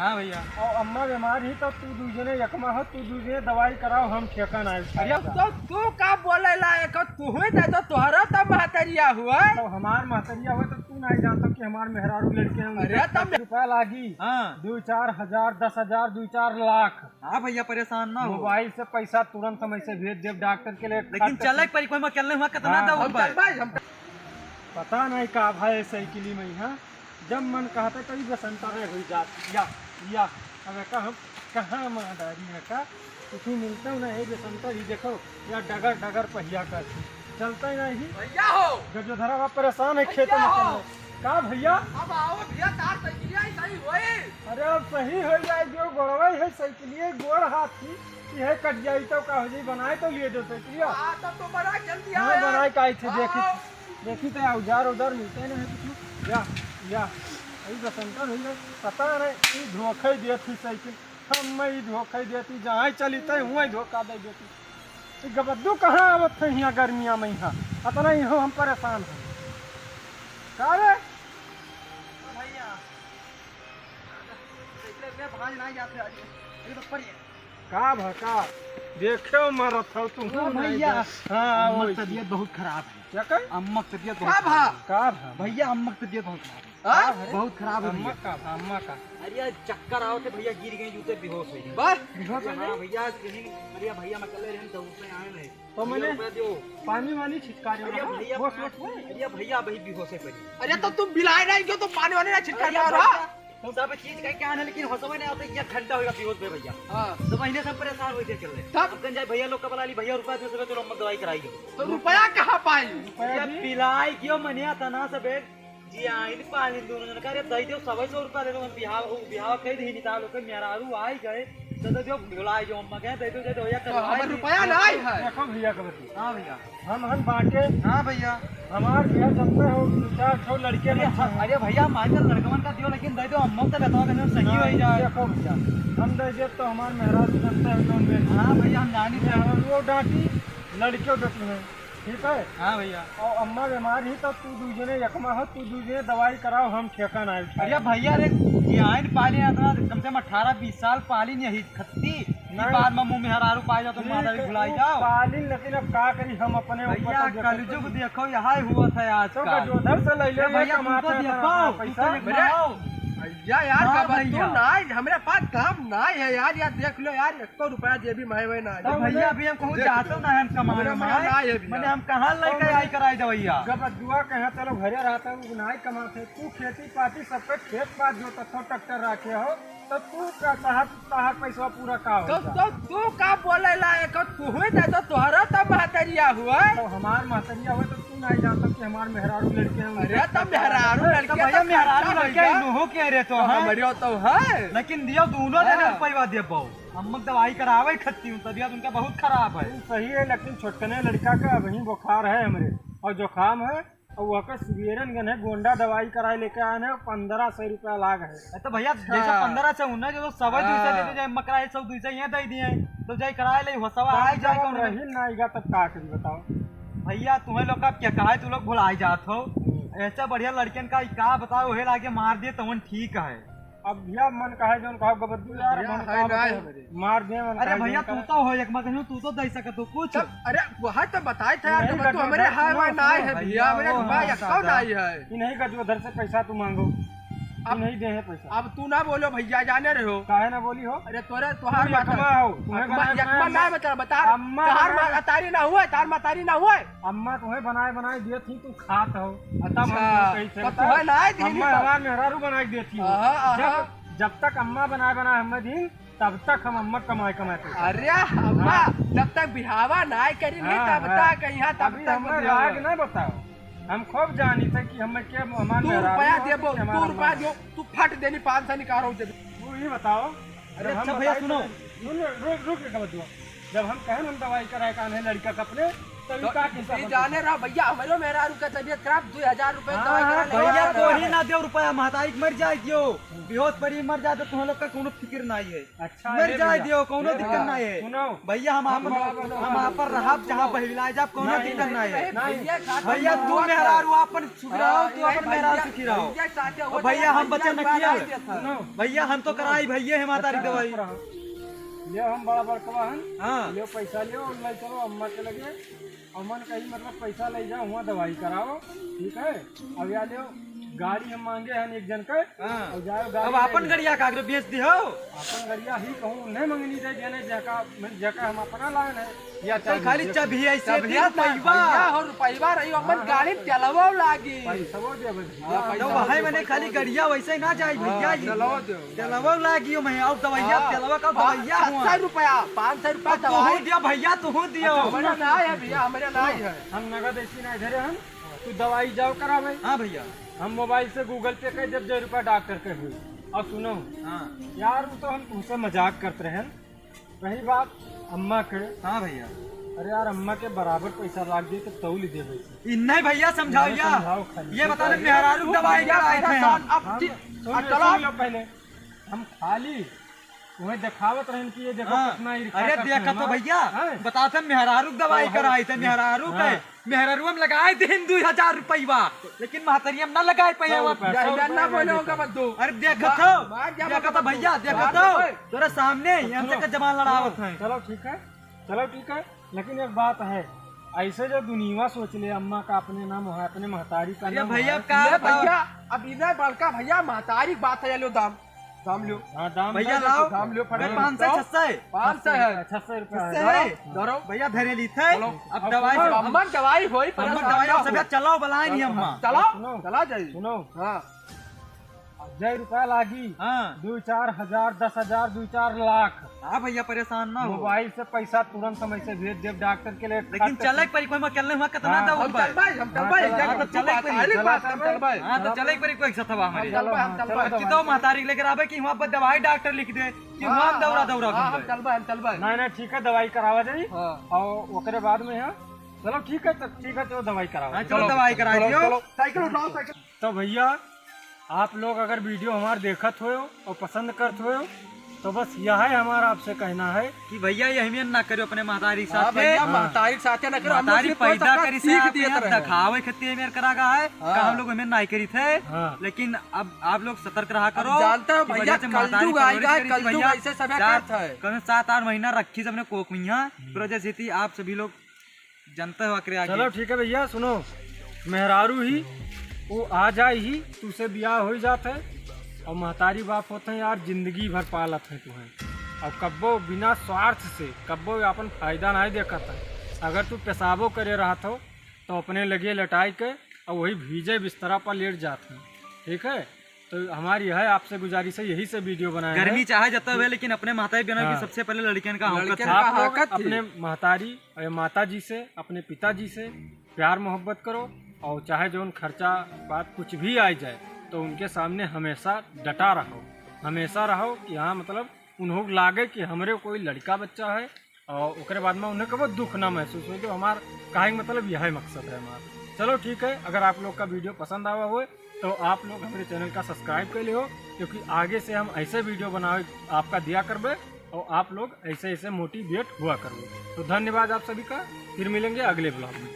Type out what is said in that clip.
हाँ भैया। और अम्मा बीमार ही तो तू दूसरे यकमा हो, तू दूसरे दवाई कराओ, हम ठेकन आए। अरे तो तू का बोले लायक तू हुए तो तोहरा तब महतरिया हुआ। तो हमार महतरिया हुआ तो तू नहीं जानता कि हमार मेहरारू लड़के हैं। अरे तब रुपया लागी। हाँ 2-4 हजार, 10,000, 2-4 लाख। हाँ भैया परेशान ना हो। मोबाइल से पैसा तुरंत हम ऐसे भेज देव डॉक्टर के लिए। लेकिन चले पर कोई मकल हुआ कितना दो पता नहीं का भाई साइकिली में यहाँ जब मन कहता कभी बसंता रहे हुई जात या अब कहाँ महादारी है का कुछ मिलता हूँ ना ये बसंता ही देखो या डगर डगर पहिया कर चलता ही नहीं भैया हो गजोधरा बाप परेशान है खेतों में चलने का भैया। अब आओ भैया तार साइकिलिया सही होए। अरे अब सही हो जाए जो गोड़वा है साइकिलिए गोड़ हाथ की यह कट जाई तो का हो जाए बनाए तो लिए दो साइकिलिया तो बड़ा जल्दी हाँ बनाए का थे देखी तो औजार उजार मिलते नहीं कुछ या अभी बसंता नहीं है पता नहीं धोखा ही देती साइकिल हम ही धोखा ही देती जहाँ चली तो वहीं धोखा दे देती। गबद्दू कहाँ आवत है यहाँ गर्मिया में यहाँ पता नहीं हो हम परेशान हैं का रे भैया भाज नहीं जाते अरे तो पड़िए का भका देखो मरत हो तुम भैया। हाँ अम्मा की तबीयत बहुत खराब है। क्या कह अम्मा की तबीयत बहुत खराब है। का भैया अम्मा की तबीयत बहुत खराब है। बहुत खराब है अम्मा का अरे चक्कर आओ थे भैया गिर गए जूते बेहोश हो गए बस बेहोश हो हाँ गए। भैया कहीं अरे भैया मैं चले रहे तो उसमें आए नहीं तो मैंने दो पानी वानी छिटका रहे अरे हो भैया होश होश में। अरे भैया भाई बेहोश है पड़ी। अरे तो तुम बिलाए नहीं क्यों? तुम पानी वानी ना छिटका अरे रहा तो सब चीज का क्या है लेकिन होशो में नहीं आता एक घंटा होगा बेहोश में भैया। हाँ तो महीने सब परेशान हुए थे चल रहे तब अब जाए भैया लोग का बुला ली भैया रुपया दे सके तो हम दवाई कराई तो रुपया कहाँ पाई? भैया पिलाई क्यों मनिया तना सब जी आइन पानी दोनों जन करे दई दो 100 रुपया दे दो बिहाव कह दी निता लोग मेहरारू आई गए तो जो बुलाई जो अम्मा कहे दे दो भैया तो हमें रुपया नहीं है। देखो भैया का बती हां भैया हम बांटे हां भैया हमार भैया जनता हो 4 लड़के में अरे भैया मानकर लड़कमन का दियो लेकिन दे दो अम्मा तो बताओ कि सही हो जाए। देखो भैया हम दे दे तो हमार मेहरारू जनता है लोन में। हां भैया हम जानी थे वो डांटी लड़कियों डटी है ठीक है। हां भैया और अम्मा बीमार ही तो तू दूसरे यकमा हो, तू दूसरे दवाई कराओ, हम ठेकन आए। अरे भैया रे जियान पाली आता कम से कम 18-20 साल पाली नहीं खत्ती बाद में मुंह में हरारू पाए जाओ तो माता भी भुलाई जाओ पालिन लेकिन अब का करी हम अपने भैया कलयुग देखो यहाँ हुआ था आज तो का गजोधर से ले ले भैया कमाते देखो पैसा भैया यार हाँ का भैया। नहीं हमारे पास काम नहीं है यार देख लो यार 100 रुपया दे भी मैं ना तो भैया अभी हम कहूँ जाते ना हम कमाने मैंने हम कहाँ लेके आई कराई दे भैया जब दुआ कहे चलो घरे रहता है नहीं कमाते तू खेती पाती सबके खेत पात जो तथो ट्रैक्टर रखे हो तो तू का तहार पैसा पूरा का हो तो तू का बोले लायक तू हुए तो तोहरा तब महतरिया हुआ। तो हमार महतरिया हुए तो तू नहीं जानता कि हमार मेहरारू लड़के हैं। अरे तब मेहरारू लड़के भैया मेहरारू लड़के नुहो कह रहे तो हमारे तो है लेकिन दियो दोनों जने रुपया दे पाओ हम दवाई करावे खत्ती हूँ तबियत उनका बहुत खराब है। सही है लेकिन छोटकने लड़का का वही बुखार है हमरे और जुकाम है और वह का सीवियरन गन है गोंडा दवाई कराए लेके आए हैं 1500 रुपया लाग है। तो भैया जैसे 1500 उन्ना जो सवा दूसरे दे दे जाए मकराए सब दूसरे यहाँ दे दिए तो जाए कराए ले हो सवा आई जाए कौन रही ना आएगा तब का करी बताओ भैया तुम्हें लोग का क्या कहा तू लोग भुलाई जात हो ऐसा बढ़िया लड़कन का का बताओ हे लागे मार दिए तो ठीक है। अब भैया मन कहे जो कहो गबद्दू यार मन का मार दे मन अरे भैया तू तो हो एक मत तू तो दे सकत हो कुछ अरे वह तो बताए थे यार तो हमारे हाय वाय नहीं है भैया हमारे भाई अकाउंट नहीं है नहीं का जो उधर से पैसा तू मांगो अब नहीं दे है पैसा। अब तू ना बोलो भैया जाने रहे हो काहे ना बोली हो अरे तोरे तुहार यकमा हो तुम्हें ना बता बता अम्मा तार मातारी ना हुआ तार मातारी ना हुआ अम्मा तुम्हें बनाए दिए थी तू खात हो अतः तुम्हें ना अम्मा हमार मेहरारू बनाई देती हो जब तक अम्मा बनाए हमें दिन तब तक हम अम्मा कमाए अरे अम्मा जब तक बिहावा ना करी नहीं तब तक यहाँ तब तक हमें राग नहीं बताओ हम खूब जानी थे कि हमें क्या हमारे रुपया देबो तू रुपया दो तू फट देनी 500 निकालो दे तू ये बताओ। अरे अच्छा भैया सुनो रुक के बता जब हम कहें हम दवाई कराए का लड़का का अपने तभी का किस्सा ये जाने रहा भैया हमारे मेरा रुका तबियत खराब 2000 रुपए दवाई हाँ, करा ले भैया को ही ना दे रुपया महतारी के मर जाए दियो बेहोश पड़ी मर जाए तो तुम लोग का कोनो फिक्र नहीं है अच्छा मर है जाए भैया। दियो कोनो ये दिक्कत भैया, नहीं है सुनो भैया हम पर रहब जहाँ बहिला जब कोनो दिक्कत नहीं है भैया तू मेहरारू अपन सुखी रहो तू अपन मेहरारू सुखी रहो भैया हम बच्चे न किया सुनो भैया हम तो कराई भैया है महतारी की दवाई ले हम बड़ा बड़कवा हन हाँ ले पैसा लियो और ले चलो अम्मा के लगे अम्मा ने कही मतलब पैसा ले जाओ वहाँ दवाई कराओ ठीक है अब या लियो गाड़ी हम मांगे हन एक जन के हाँ और जाओ अब गाड़ी अपन गड़िया कागज बेच दी हो अपन गड़िया ही कहूँ नहीं मंगनी दे देने जका हम अपना लान है या चल खाली चाबी ऐसे भैया पैबा और रुपया रही अपन गाड़ी चलावो लागी पैसा वो दे तो वहां मैंने खाली गड़िया वैसे ना जाई भैया जी चलावो लागियो मैं और दवाइया चलावा का दवाइया हुआ 700 रुपया 500 रुपया तू दवाई दिया भैया तू दियो हमारा ना है भैया हमारा ना है हम नगद ऐसी ना इधर हम तू दवाई जाओ करावे हां भैया हम मोबाइल से गूगल पे कर जब 1 रुपया डॉक्टर के हुई और सुनो हां यार वो तो हम तुमसे मजाक करते रहे रही बात अम्मा के हां भैया अरे यार अम्मा के बराबर पैसा लाग दिए तो तौल दे वैसे इन नहीं भैया समझाओ समझाओ खाली। ये बता दे मेहरारू दवाई का आए थे हम सुन लो पहले हम खाली तुम्हें दिखावत रहन कि ये देखो हाँ। कितना ईर्ष्या अरे करते देखा हैं तो ना। भैया हाँ। बताते मेहरारू दवाई तो कराई थे मेहरारू के हाँ। मेहरारू हम लगाए थे 2000 रुपया लेकिन महतरी हम ना लगाए पैया 100 रुपया, 100 ना रुपया बोलो लगे होगा थे। बद्दू अरे देखा तो भैया देखा तो तोरा सामने यहाँ से का जमान लड़ावत है चलो ठीक है लेकिन एक बात है ऐसे जो दुनिया सोच ले अम्मा का अपने नाम है अपने महतारी का अरे नाम भैया है। का ये भैया अब इधर बड़का भैया महतारी बात है लो दाम लो हाँ दाम भैया दे, लाओ दाम लो फटे 500 600 500 है 600 रुपया छह है। सौ। धरो भैया धरे ली थे चलो, अब दवाई अब अम्मन दवाई होई हम दवाई सब चलाओ बुलाए नहीं अम्मा चलो चला जाइए सुनो हाँ 1 रुपया लागी हाँ 2-4 हजार 10,000 2-4 लाख हाँ भैया परेशान ना हो मोबाइल से पैसा तुरंत समय से भेज देव डॉक्टर के लिए लेकिन चले पर कोई अकेले हुआ कितना हाँ, दो हम चल भाई हाँ, जब चल भाई, महतारी बात हम चल भाई हाँ तो चले पर कोई सतवा हमारे चल भाई हम चल भाई कि तो महतारी लेकर आवे कि वहाँ पर दवाई डॉक्टर लिख दे कि वहाँ हम दौरा दौरा हाँ, हम घूम चल भाई हम चल भाई नहीं ठीक है दवाई करावा जाई हाँ और ओकरे बाद में है चलो ठीक है तो दवाई करावा चलो दवाई करा दियो साइकिल उठाओ साइकिल तो भैया आप लोग अगर वीडियो हमारे देखत हो और पसंद करते हो तो बस यह है हमारा आपसे कहना है कि भैया ये हमें ना करो अपने महतारी के हाँ साथ भैया महतारी साथे न करो हम लोग महतारी सिर्फ पैदा थोड़ा करी सीख से दिए आप दिखावे खत्ती मेरे करा का है हाँ। का हम लोग हमें नहीं करी थे हाँ। लेकिन अब आप लोग सतर्क रहा करो जानते हो कि भैया, वजह से महतारी कलयुग आएगा, परवरिश करी थी कलयुग भैया। ऐसे समय चार- करता है। कम 7-8 महीना रखी सबने कोक मिया फिर वजह से थी आप सभी लोग जानते हो आखिर चलो ठीक है भैया सुनो मेहरारू ही वो आ जाए ही तुझसे ब्याह हो जाते है और महतारी बाप होते हैं यार जिंदगी भर पालत है तुम्हें और कब्बो बिना स्वार्थ से कब्बो अपन फायदा नहीं देखता है अगर तू पेशाबो करे रहा हो तो अपने लगे लटाई के और वही भीजे बिस्तरा पर लेट जाते हैं ठीक है तो हमारी है आपसे गुजारिश है यही से वीडियो बनाए गर्मी चाहे जता हुए लेकिन अपने महतारी बहनों की हाँ। सबसे पहले लड़कियन का हौकत लड़कियन है का आप लोग हकत थी। अपने महतारी और माता जी से अपने पिताजी से प्यार मोहब्बत करो और चाहे जो उन खर्चा बात कुछ भी आ जाए तो उनके सामने हमेशा डटा रहो कि हाँ मतलब उन्होंने लागे कि हमरे कोई लड़का बच्चा है और उसके बाद में उन्हें कभी दुख ना महसूस हो तो हमारा कहे मतलब यह मकसद है हमारा। चलो ठीक है अगर आप लोग का वीडियो पसंद आवा हो तो आप लोग हमारे चैनल का सब्सक्राइब कर लियो क्योंकि आगे से हम ऐसे वीडियो बनाए आपका दिया करबे और आप लोग ऐसे मोटिवेट हुआ करो। तो धन्यवाद आप सभी का फिर मिलेंगे अगले ब्लॉग में।